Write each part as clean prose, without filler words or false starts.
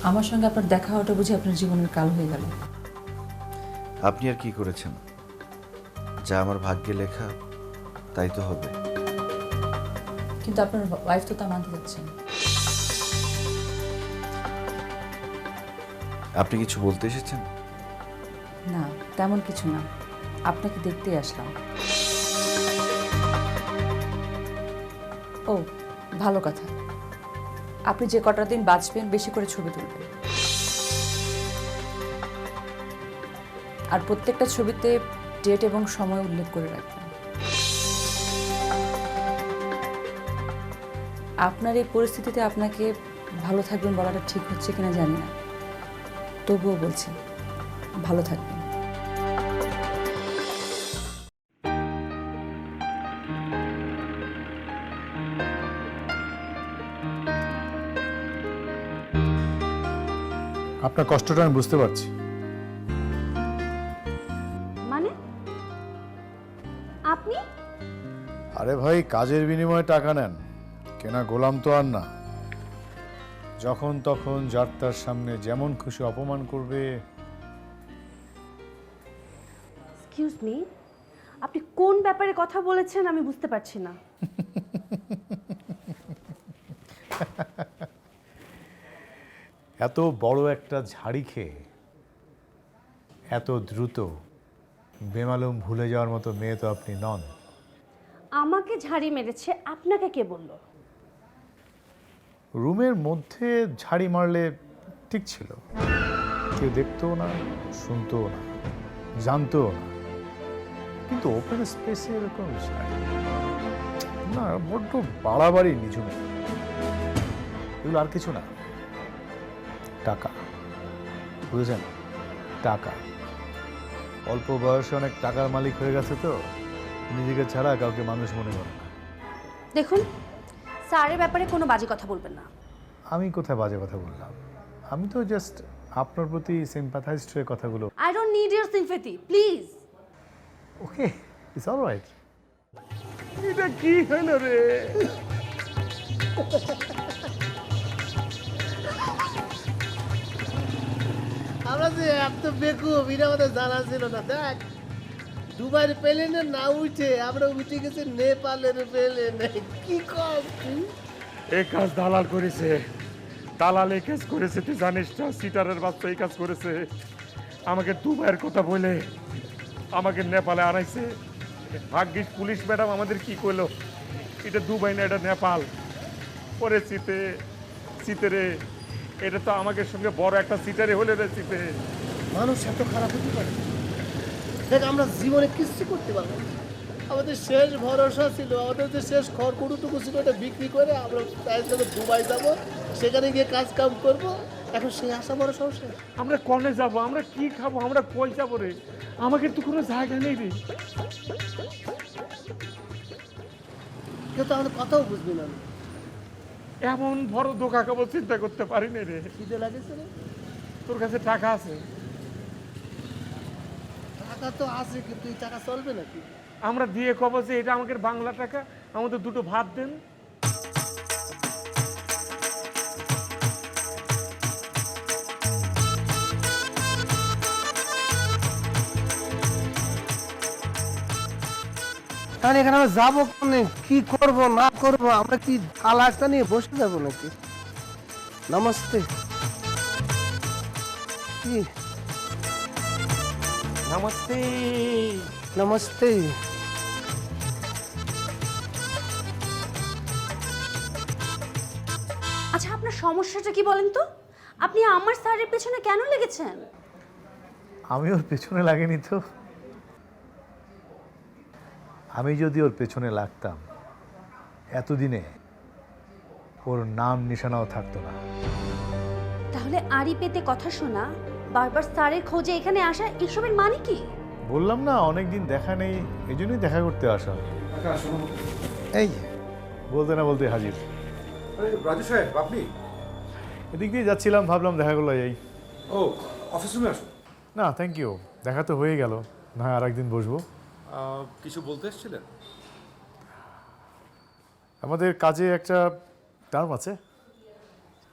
আমার সঙ্গে আপনার দেখা হওয়াটা বুঝি আপনার জীবনের কাল হয়ে গেল। আপনি আর কি করেছেন? যা আমার ভাগ্যে লেখা তাই তো হবে। কিন্তু আপনার ওয়াইফ তো তা মানতে যাচ্ছেন। আপনি কিছু বলতে এসেছেন? না, তেমন কিছু না, আপনাকে দেখতেই আসলাম। ও, ভালো কথা। আপনি যে কটা দিন বাঁচবেন বেশি করে ছবি তুলবেন, আর প্রত্যেকটা ছবিতে ডেট এবং সময় উল্লেখ করে রাখবেন। আপনার এই পরিস্থিতিতে আপনাকে ভালো থাকবেন বলাটা ঠিক হচ্ছে কিনা জানি না, তবুও বলছি ভালো থাকবেন। আপনার কষ্টটা আমি বুঝতে পারছি। মানে আপনি? আরে ভাই, কাজের বিনিময়ে টাকা নেন, কেনা গোলাম তো আর না। যখন তখন যার তার সামনে যেমন খুশি অপমান করবে। এক্সকিউজ মি, আপনি কোন ব্যাপারে কথা বলেছেন আমি বুঝতে পারছি না। এত বড় একটা ঝাড়ি খেয়ে এত দ্রুত বেমালুম ভুলে যাওয়ার মতো মেয়ে তো আপনি নন। আমাকে ঝাড়ি মেরেছে, আপনাকে কে বলল? রুমের মধ্যে ঝাড়ি মারলে ঠিক ছিল, কেউ দেখতেও না, শুনতেও না, জানতেও না। কিন্তু ওপেন স্পেসে এরকম ঝাড়ি না, বড্ড বাড়াবাড়ি নিঝুম। এগুলো আর কিছু না, টাকা। বুঝেছেন? টাকা। অল্প বয়সে অনেক টাকার মালিক হয়ে গেছে তো নিজেকে ছাড়া কাউকে মানুষ মনে করে না। দেখুন, স্যারের ব্যাপারে কোনো বাজে কথা বলবেন না। আমি কোথায় বাজে কথা বললাম? আমি তো জাস্ট আপনার প্রতি সিম্প্যাথাইজড হয়ে কথাগুলো। I don't need your sympathy, please. Okay, it's alright. এটা কি হলো রে? আমরা যে এত বেকুব এটা আমাদের জানা ছিল না। দেখ, দুবাইয়ের প্লেনে না উঠে আমরা উঠে গেছি নেপালের প্লেনে। কি কম তুই? এই কাজ দালাল করেছে, দালাল এই কাজ করেছে। তুই জানিস না, সিটারের বাচ্চা এই কাজ করেছে। আমাকে দুবাইয়ের কথা বলে আমাকে নেপালে আনাইছে। ভাগ্যিস পুলিশ ম্যাডাম আমাদের কি করলো, এটা দুবাই না, এটা নেপাল। পরে শীতে রে, এটা তো আমাদের সঙ্গে বড় একটা সিটারে হলে রে শীতে। মানুষ এত খারাপ হতে পারে? দেখ, আমরা জীবনে কিচ্ছু করতে পারবো না। আমাদের শেষ ভরসা ছিল, আমাদের যে শেষ খড়কুটুটুকু ছিল ওটা বিক্রি করে আমরা তাই জন্য দুবাই যাব, সেখানে গিয়ে কাজ কাম করবো। এখন সেই আশা ভরসা শেষ। আমরা কনে যাব, আমরা কি খাবো, আমরা কই যাবো রে? আমাকে তো কোনো জায়গা নেই রে। কেউ তো আমাদের কথাও বুঝবি না। এমন বড় ধোকা খাবো চিন্তা করতে পারি না রে। খিদে লাগেছে রে? তোর কাছে টাকা আছে? টাকা তো আছে, কিন্তু এই টাকা চলবে নাকি? আমরা দিয়ে কব যে এটা আমাদের বাংলা টাকা, আমাদের দুটো ভাত দেন। তাহলে এখানে আমরা যাবো কোনে, কি করব না করব? আমরা কি আলাদা নিয়ে বসে যাবো নাকি? নমস্তে। কি নমস্তে। নমস্তে। আচ্ছা, আপনার সমস্যাটা কি বলেন তো? আপনি আমার স্যারের পেছনে কেন লেগেছেন? আমি ওর পেছনে লাগেনি তো। আমি যদি ওর পেছনে লাগতাম এতদিনে ওর নাম নিশানাও থাকতো না। তাহলে আড়ি পেতে কথা শোনা, বারবার স্যারের খোঁজে এখানে আসা, এসবের মানে কি? বললাম না, অনেকদিন দেখা নেই, এই জন্যই দেখা করতে আসা। এই বলতে না বলতে হাজির। রাজু সাহেব, আপনি? এদিক দিয়ে যাচ্ছিলাম, ভাবলাম দেখা করলো এই। ও, অফিস রুমে আসুন। না থ্যাংক ইউ, দেখা তো হয়ে গেল, না আর একদিন বসবো। কিছু বলতে এসেছিলেন? আমাদের কাজে একটা টার্ম আছে,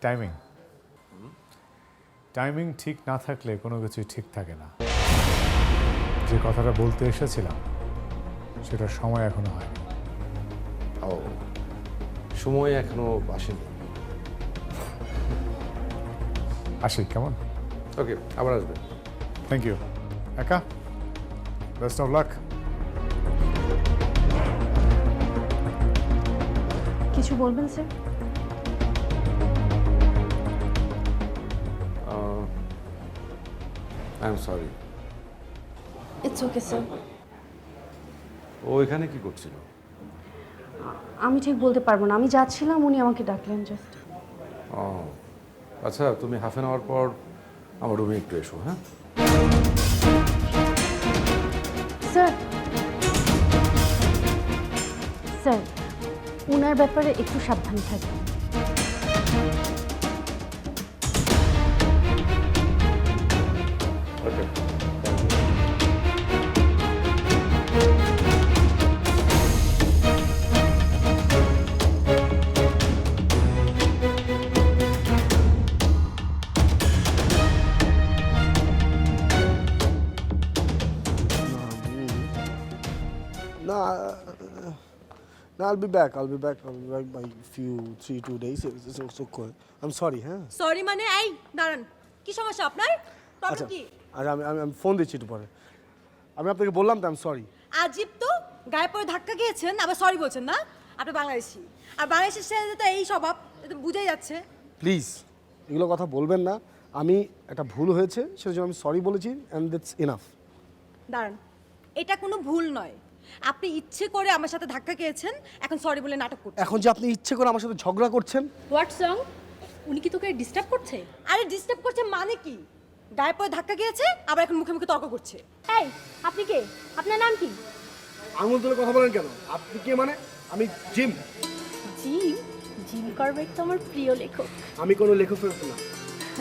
টাইমিং। টাইমিং ঠিক না থাকলে কোনো কিছুই ঠিক থাকে না। যে কথাটা বলতে এসেছিলাম সেটা সময় এখনো হয়নি। ও, সময় এখনো আসেনি। আসি, কেমন? ওকে, আবার আসবেন। Thank you. একা, বেস্ট অফ লাক। কিছু বলবেন sir? I am sorry. It's okay sir. ও এখানে কি করছিল? আমি ঠিক বলতে পারবো না, আমি যাচ্ছিলাম, উনি আমাকে ডাকলেন জাস্ট। ও আচ্ছা, তুমি হাফ অ্যান আওয়ার পর আমার রুমে একটু এসো, হ্যাঁ? স্যার, স্যার উনার ব্যাপারে একটু সাবধানে থাকবেন। ওকে। No, I'll be back. I'll be back by 2 days. It's okay. I'm sorry, হ্যাঁ? সরি মানে এই দাঁড়ান, কি সমস্যা আপনার? প্রবলেম আচ্ছা, কি? আমি ফোন দিচ্ছি একটু পরে। আমি আপনাকে বললাম তো, I'm sorry. আজীব তো, গায়ে পড়ে ধাক্কা খেয়েছেন আবার সরি বলছেন না? আপনি বাংলাদেশি, আর বাংলাদেশের ছেলেদের তো এই স্বভাব, এটা বুঝাই যাচ্ছে। প্লিজ এগুলো কথা বলবেন না। আমি একটা ভুল হয়েছে, সেটার জন্য আমি সরি বলেছি, অ্যান্ড দ্যাটস ইনাফ। দাঁড়ান, এটা কোনো ভুল নয়। আপনি ইচ্ছে করে আমার সাথে ধাক্কা খেয়েছেন, এখন সরি বলে নাটক করছেন। এখন যে আপনি ইচ্ছে করে আমার সাথে ঝগড়া করছেন। হোয়াটস রং? উনি কি তোকে ডিস্টার্ব করছে? আরে ডিস্টার্ব করছে মানে কি? গায়ে পড়ে ধাক্কা খেয়েছে, আবার এখন মুখে মুখে তর্ক করছে। এই, আপনি কে? আপনার নাম কি? আঙুল তুলে কথা বলেন কেন? আপনি কে মানে? আমি জিম। জিম? জিম করবেট তো আমার প্রিয় লেখক। আমি কোনো লেখক ফেরত না,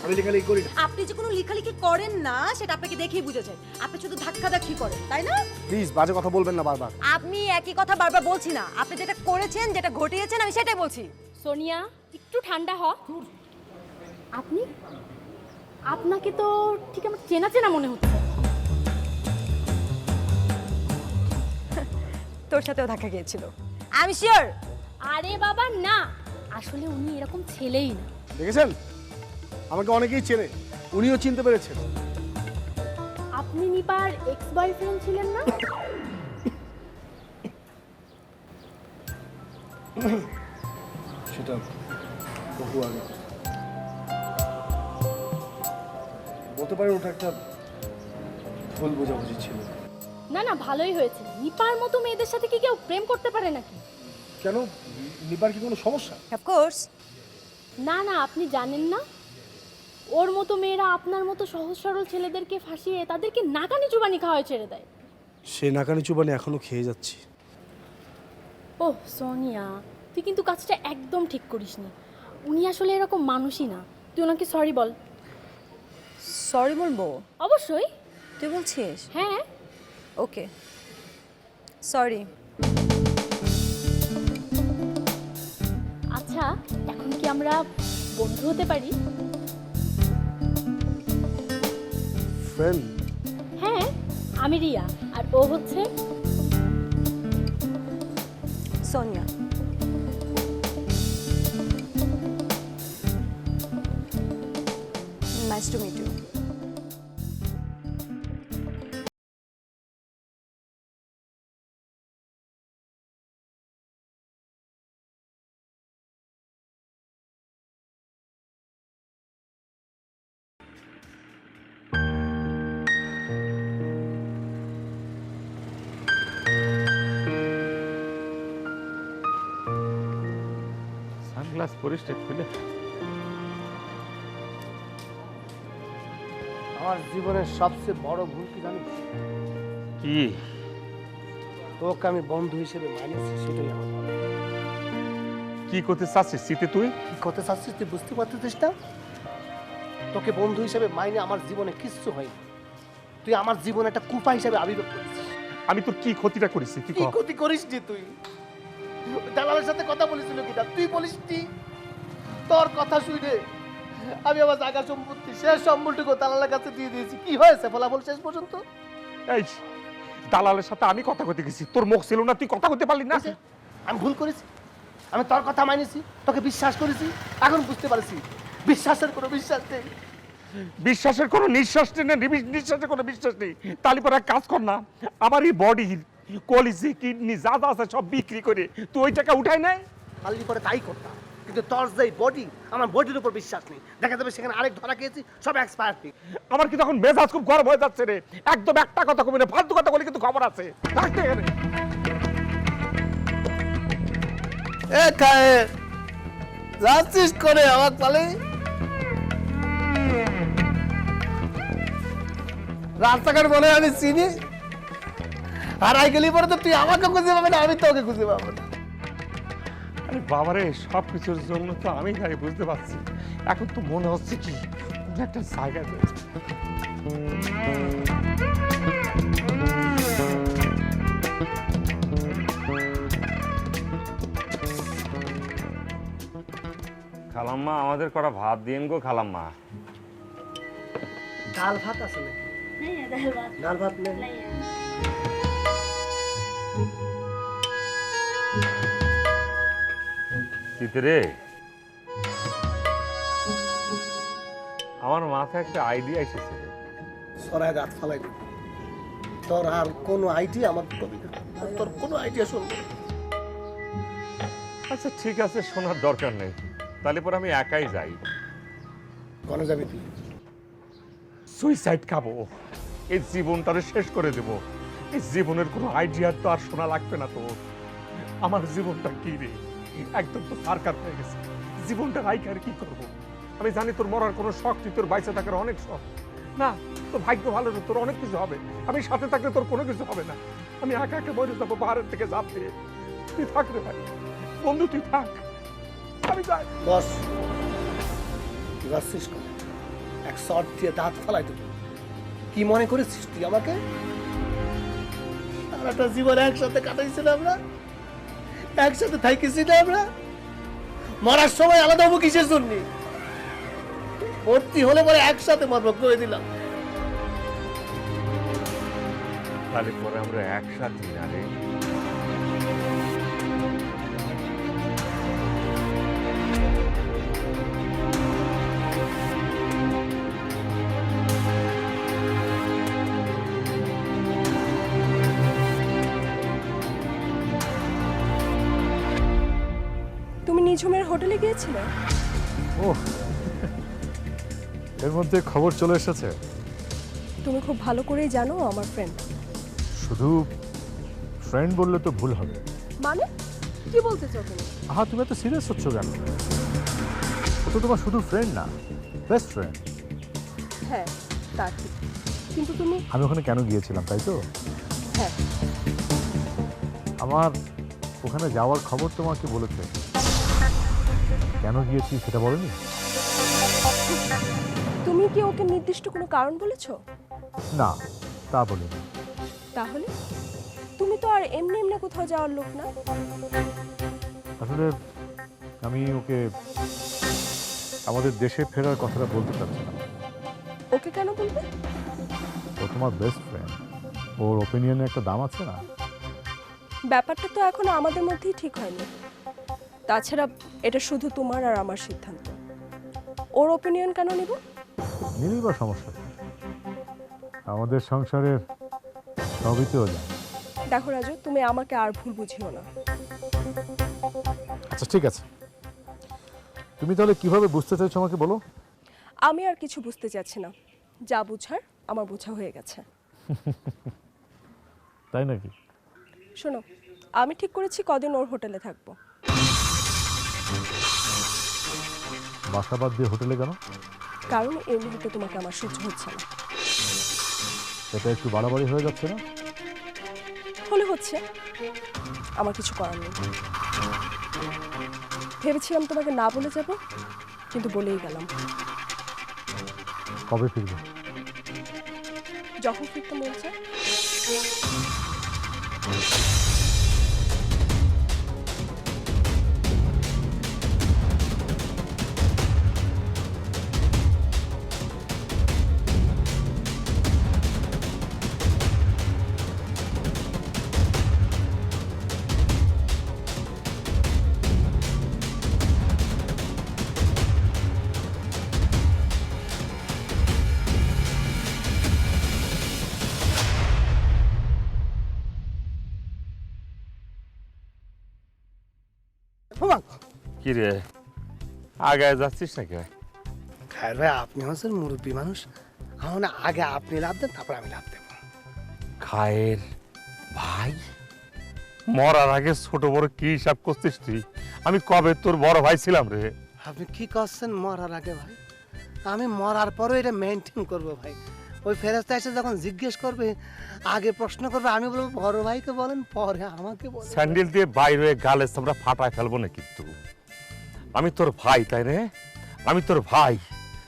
আমি লেখালেখি করি না। আপনি যে কোনো লেখালেখি করেন না সেটা আপনাকে দেখেই বোঝা যায়। আপনি শুধু ধাক্কাধাক্কি করেন, তাই না? প্লিজ বাজে কথা বলবেন না বারবার। আপনি একই কথা বারবার বলছি না, আপনি যেটা করেছেন, যেটা ঘটিয়েছেন, আমি সেটাই বলছি। সোনিয়া, একটু ঠান্ডা হ। আপনি? আপনাকে তো ঠিক আমার চেনা চেনা মনে হচ্ছে। তোর সাথেও ধাক্কা গিয়েছিল, আমি শিওর। আরে বাবা না, আসলে উনি এরকম ছেলেই না। দেখেছেন, আমাকে অনেকেই চেনে, উনিও চিনতে পেরেছেন। আপনি নিপার এক্স বয়ফ্রেন্ড ছিলেন না? সেটা বহু আগে। বলতে পারেন ওটা একটা ভুল বোঝাবুঝি ছিল। না না, ভালোই হয়েছে। নিপার মতো মেয়েদের সাথে কি কেউ প্রেম করতে পারে নাকি? কেন, নিপার কি কোনো সমস্যা? Of course. না না, আপনি জানেন না, ওর মতো মেয়েরা আপনার মতো সহজ সরল ছেলেদেরকে ফাঁসিয়ে তাদেরকে নাকানি চুবানি খাওয়ায় ছেড়ে দেয়। সে নাকানি চুবানি এখনো খেয়ে যাচ্ছি। ওহ সোনিয়া, তুই কিন্তু কাজটা একদম ঠিক করিসনি। উনি আসলে এরকম মানুষই না। তুই ওনাকে সরি বল। সরি বলবো? অবশ্যই। তুই বলছিস? হ্যাঁ। ওকে, সরি। আচ্ছা, এখন কি আমরা বন্ধু হতে পারি? ফ্রেন্ড? হ্যাঁ, আমি রিয়া আর ও হচ্ছে Sonia. Nice to meet you. Sunglass পরিষ্কার খুলে আমার জীবনের সবচেয়ে বড় ভুল কি জানিস? কি? তোকে আমি বন্ধু হিসেবে মানিয়েছি, সেটাই আমার বড়। কি করতে চাচ্ছিস শীতে তুই? কি করতে চাচ্ছিস তুই বুঝতে পারতেছিস না? তোকে বন্ধু হিসেবে মাইনে আমার জীবনে কিচ্ছু হয়নি। তুই আমার জীবনে একটা কুপা হিসেবে আবির্ভাব করেছিস। আমি তোর কি ক্ষতিটা করেছি? তুই কি কর। ক্ষতি করিস নি তুই? দালালের সাথে কথা বলেছিল কিনা তুই বলিস নি? তোর কথা শুনে আমি আমার জায়গা সম্পত্তি শেষ সম্বলটুকু দালালের কাছে দিয়ে দিয়েছি। কি হয়েছে ফলাফল শেষ পর্যন্ত? এই দালালের সাথে আমি কথা কইতে গেছি, তোর মুখ ছিল না, তুই কথা কইতে পারলি না। আমি ভুল করেছি, আমি তোর কথা মানিছি, তোকে বিশ্বাস করেছি, এখন বুঝতে পারছি বিশ্বাসের কোনো বিশ্বাস নেই। বিশ্বাসের কোনো নিঃশ্বাস নেই, নিঃশ্বাসের কোনো বিশ্বাস নেই। তাহলে পরে এক কাজ কর না, আমার এই বডির কলিজি কিডনি যা যা আছে সব বিক্রি করে তুই ওই টাকা উঠাই নেয়। পাল্লি পরে তাই করতাম, কিন্তু তোর যে বডি, আমার বডির উপর বিশ্বাস নেই। দেখা যাবে সেখানে আরেক ধরা খেয়েছি, সব এক্সপায়ার। আমার কি তখন মেজাজ খুব গরম হয়ে যাচ্ছে রে। একদম একটা কথা কবি না, ফালতু কথা বলি কিন্তু খবর আছে। থাকতে এখানে এ খায়ে যাচ্ছিস করে আমার পালে? রাস্তাঘাট বলে আমি চিনি, হারাই গেলি পরে তো তুই আমাকে খুঁজে পাবে না, আমি তোকে খুঁজে পাবো না। আরে বাবারে, সব কিছুর জন্য তো আমি গাড়ি বুঝতে পারছি। এখন তো মনে হচ্ছে কি কোনো একটা জায়গাতে খালাম্মা, আমাদের কটা ভাত দিয়েন গো খালাম্মা। ডাল ভাত আছে নাকি? ডাল ভাত নেই। চিতরে, আমার মাথায় একটা আইডিয়া এসেছে। সরাই রাত ফালাই দিবি। তোর আর কোনো আইডিয়া আমার কবি না, তোর কোনো আইডিয়া শুনবো না। আচ্ছা ঠিক আছে, শোনার দরকার নেই। তাহলে পরে আমি একাই যাই। কোনে যাবি তুই? সুইসাইড খাবো, এই জীবনটারে শেষ করে দেব। এই জীবনের কোনো আইডিয়া তো আর শোনা লাগবে না তোর। আমার জীবনটা কি রে, একদম তো সারকার হয়ে গেছে। জীবনটা রাইকার কি করব? আমি জানি তোর মরার কোনো শখ নেই, তোর বাইসে থাকার অনেক শখ। না, তোর ভাগ্য ভালো না, তোর অনেক কিছু হবে। আমি সাথে থাকলে তোর কোনো কিছু হবে না। আমি একা একা মরে যাবো পাহাড়ের থেকে ঝাঁপ দিয়ে। তুই থাক রে ভাই, বন্ধু তুই থাক, আমি যাই। বস, তুই আসছিস কেন? এক শট দিয়ে দাঁত ফালাই দেবো। কি মনে করেছিস তুই আমাকে? সারাটা জীবন একসাথে কাটাইছিলাম আমরা, একসাথে থাইকেছি না আমরা। মরার সময় আলাদা হবো কিসের জন্য? ভর্তি হলে পরে একসাথে মরবো করে দিলাম। তাহলে পরে আমরা একসাথে না রে। তুমি নিঝুমের হোটেলে গিয়েছিলে? ও, এর মধ্যে খবর চলে এসেছে। তুমি খুব ভালো করেই জানো আমার ফ্রেন্ড। শুধু ফ্রেন্ড বললে তো ভুল হবে। মানে কি বলতে চাও তুমি? আহা, তুমি এত সিরিয়াস হচ্ছ কেন? ও তো তোমার শুধু ফ্রেন্ড না, বেস্ট ফ্রেন্ড। হ্যাঁ তা ঠিক, কিন্তু তুমি। আমি ওখানে কেন গিয়েছিলাম তাই তো? হ্যাঁ। আমার ওখানে যাওয়ার খবর তোমাকে বলেছে, কেন গিয়েছি সেটা বলেনি? তুমি কি ওকে নির্দিষ্ট কোনো কারণ বলেছো? না, তা বলিনি। তাহলে তুমি তো আর এমনি এমনি কোথাও যাওয়ার লোক না। আসলে আমি ওকে আমাদের দেশে ফেরার কথাটা বলতে চাচ্ছিলাম। ওকে কেন বলবে? ও তোমার বেস্ট ফ্রেন্ড, ওর ওপিনিয়নে একটা দাম আছে না? ব্যাপারটা তো এখনো আমাদের মধ্যেই ঠিক হয়নি। তাছাড়া এটা শুধু তোমার আর আমার সিদ্ধান্ত। ওর ওপিনিয়ন কেন নিব? নিলেই বা সমস্যা কি? আমাদের সংসারের সবই তো যায়। দেখো রাজু, তুমি আমাকে আর ভুল বুঝিও না। আচ্ছা ঠিক আছে, তুমি তাহলে কিভাবে বুঝতে চাইছো আমাকে বলো। আমি আর কিছু বুঝতে চাচ্ছি না, যা বুঝার আমার বোঝা হয়ে গেছে। তাই নাকি? শোনো, আমি ঠিক করেছি কদিন ওর হোটেলে থাকবো। বাসা বাদ দিয়ে হোটেলে কেন? কারণ এই মুহূর্তে তোমাকে আমার সহ্য হচ্ছে না। এটা একটু বাড়াবাড়ি হয়ে যাচ্ছে না? হলে হচ্ছে, আমার কিছু করার নেই। ভেবেছিলাম তোমাকে না বলে যাব, কিন্তু বলেই গেলাম। কবে ফিরবে? যখন ফিরতে মন চায়। কি রে আগে যাচ্ছিস নাকি? খায়ের ভাই আপনি হচ্ছেন মুরব্বী মানুষ, আমার আগে আপনি লাভ দেন তারপর আমি লাভ দেবো। খায়ের ভাই মরার আগে ছোট বড় কি হিসাব করছিস তুই? আমি কবে তোর বড় ভাই ছিলাম রে? আপনি কি করছেন মরার আগে ভাই? আমি মরার পরও এটা মেনটেন করবো ভাই। ওই ফেরেস্তা এসে যখন জিজ্ঞেস করবে আগে প্রশ্ন করবে, আমি বলবো বড় ভাইকে বলেন, পরে আমাকে বলেন। স্যান্ডেল দিয়ে বাইরে গালে আমরা ফাটায় ফেলবো না কিন্তু। আমি তোর ভাই তাই রে, আমি তোর ভাই,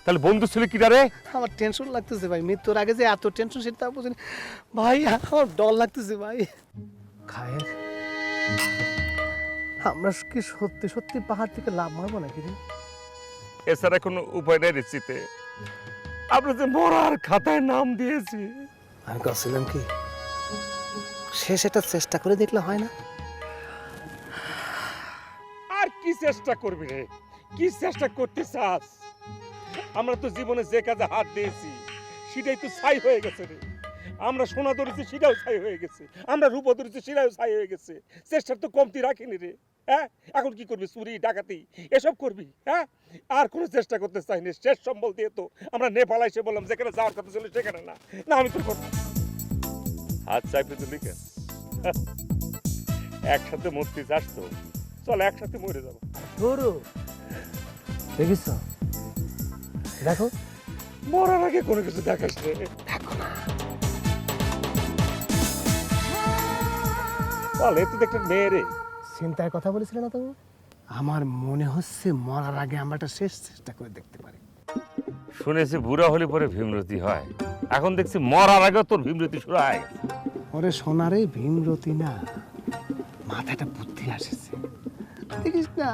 তাহলে বন্ধু ছিল কি রে? আমার টেনশন লাগতেছে ভাই, মৃত্যুর আগে যে এত টেনশন সেটা বুঝিনি ভাই, আমার ডর লাগতেছে ভাই। খায়ের আমরা কি সত্যি সত্যি পাহাড় থেকে লাভ মারবো নাকি রে? এছাড়া কোনো উপায় নেই রেচিতে। আমরা যে মরার খাতায় নাম দিয়েছি। আমি করছিলাম কি সে সেটা চেষ্টা করে দেখলে হয় না? আর কি চেষ্টা করবি রে? কি চেষ্টা করতে চাস? আমরা তো জীবনে যে কাজে হাত দিয়েছি সেটাই তো ছাই হয়ে গেছে রে। আমরা সোনা ধরেছি সেটাও ছাই হয়ে গেছে, আমরা রূপ ধরেছি সেটাও ছাই হয়ে গেছে। চেষ্টার তো কমতি রাখিনি রে। হ্যাঁ, এখন কি করবি? চুরি ডাকাতি এসব করবি? হ্যাঁ, আর কোনো চেষ্টা করতে চাইনি। শেষ সম্বল দিয়ে তো আমরা নেপাল এসে বললাম যেখানে যাওয়ার কথা ছিল সেখানে না। না আমি তো হাত চাইতে তো লিখে একসাথে মরতে চাস তো চল একসাথে মরে যাবো। দেখিস দেখো, মরার আগে কোনো কিছু দেখাস রে। দেখো না বল, এ তো দেখতে মেয়ে রে। চিন্তার কথা বলেছিলে না তুমি? আমার মনে হচ্ছে মরার আগে আমরা একটা শেষ চেষ্টা করে দেখতে পারি। শুনেছি বুড়া হলে পরে ভীমরতি হয়, এখন দেখছি মরার আগে তোর ভীমরতি শুরু হয়। ওরে সোনারে ভীমরতি না, মাথাটা বুদ্ধি আসেছে। দেখিস না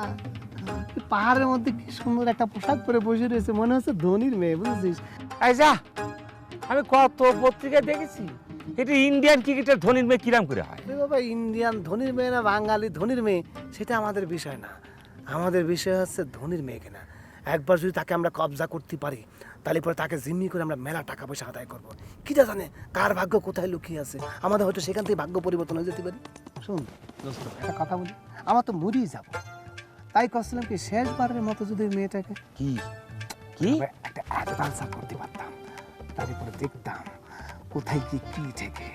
পাহাড়ের মধ্যে কি সুন্দর একটা পোশাক পরে বসে রয়েছে, মনে হচ্ছে ধনির মেয়ে, বুঝেছিস? এই যা, আমি কত পত্রিকায় দেখেছি এটা ইন্ডিয়ান ক্রিকেটের ধোনির মেয়ে কিরাম করে হয়। বাবা ইন্ডিয়ান ধনির মেয়ে না বাঙালি ধনির মেয়ে সেটা আমাদের বিষয় না, আমাদের বিষয় হচ্ছে ধনির মেয়েকে না। একবার যদি তাকে আমরা কবজা করতে পারি তাহলে পরে তাকে জিম্মি করে আমরা মেলা টাকা পয়সা আদায় করবো। কিটা জানে কার ভাগ্য কোথায় লুকিয়ে আছে, আমাদের হয়তো সেখান থেকে ভাগ্য পরিবর্তন হয়ে যেতে পারে। শোন দোস্ত একটা কথা বলি, আমার তো মরেই যাবো, তাই করছিলাম কি শেষবারের মতো যদি মেয়েটাকে কি কি একটা অ্যাডভান্সার করতে পারতাম, তারপরে দেখতাম কোথায় কি কি থেকে।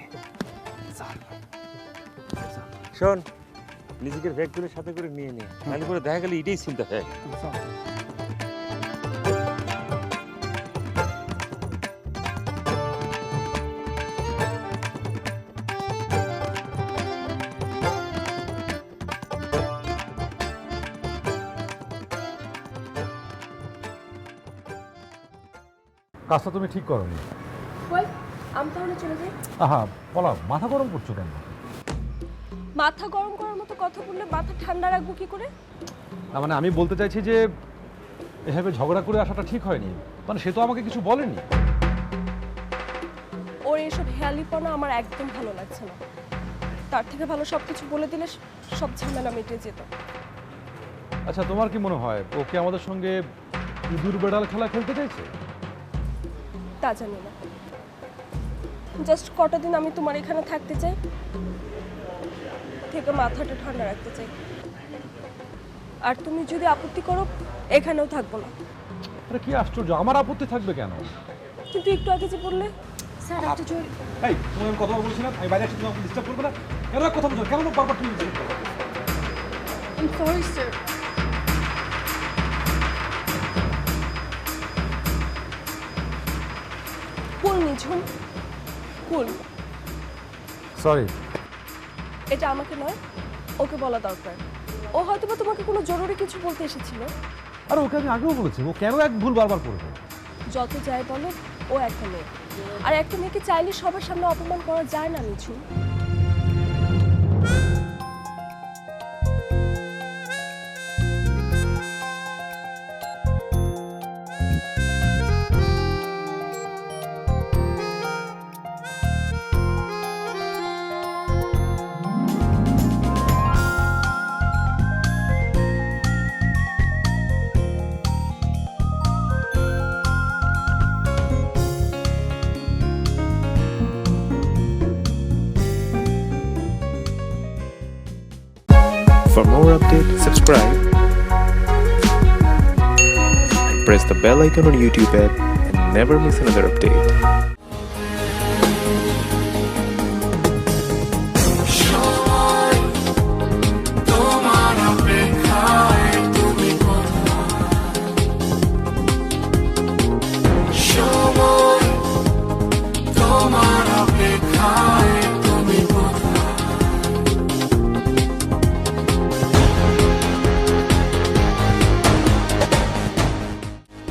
শোন, নিজেকে ব্যাগগুলোর সাথে করে নিয়ে নে, তাহলে করে দেখা গেলে এটাই চিন্তা হয়। কাজটা তুমি ঠিক করোনি। ওই আমি তাহলে চলে যাই। আহা বলা, মাথা গরম করছো কেন? মাথা গরম করার মতো কথা বললে মাথা ঠান্ডা রাখবো কি করে? না মানে আমি বলতে চাইছি যে এভাবে ঝগড়া করে আসাটা ঠিক হয়নি, মানে সে তো আমাকে কিছু বলেনি। ওর এসব হেয়ালিপনা আমার একদম ভালো লাগছে না। তার থেকে ভালো সব কিছু বলে দিলে সব ঝামেলা মিটে যেত। আচ্ছা তোমার কি মনে হয় ও কি আমাদের সঙ্গে ইঁদুর বেড়াল খেলা খেলতে চাইছে? তা জানি না, জাস্ট কটা দিন আমি তোমার এখানে থাকতে চাই, থেকে মাথাটা ঠান্ডা রাখতে চাই। আর তুমি যদি আপত্তি করো এখানেও থাকবো না। আরে কি আশ্চর্য, আমার আপত্তি থাকবে কেন? কিন্তু একটু আগে যে বললে স্যার একটা জরুরি। এই তুমি আমি কথা বলছিলাম, আমি বাইরে আসছি, তুমি আমাকে ডিস্টার্ব করবে না। কেন কথা বলছো, কেন বারবার তুমি ডিস্টার্ব করো? I am sorry sir. Cool Nijhum, cool. Sorry. এটা আমাকে নয়, ওকে বলা দরকার। ও হয়তো বা তোমাকে কোনো জরুরি কিছু বলতে এসেছিল। আর ওকে আমি আগেও বলেছি, ও কেন এক ভুল বারবার করবে? যত যাই বলো ও একটা মেয়ে, আর একটা মেয়েকে চাইলে সবার সামনে অপমান করা যায় না নিঝুম। For more updates, subscribe Press the bell icon on YouTube app and never miss another update.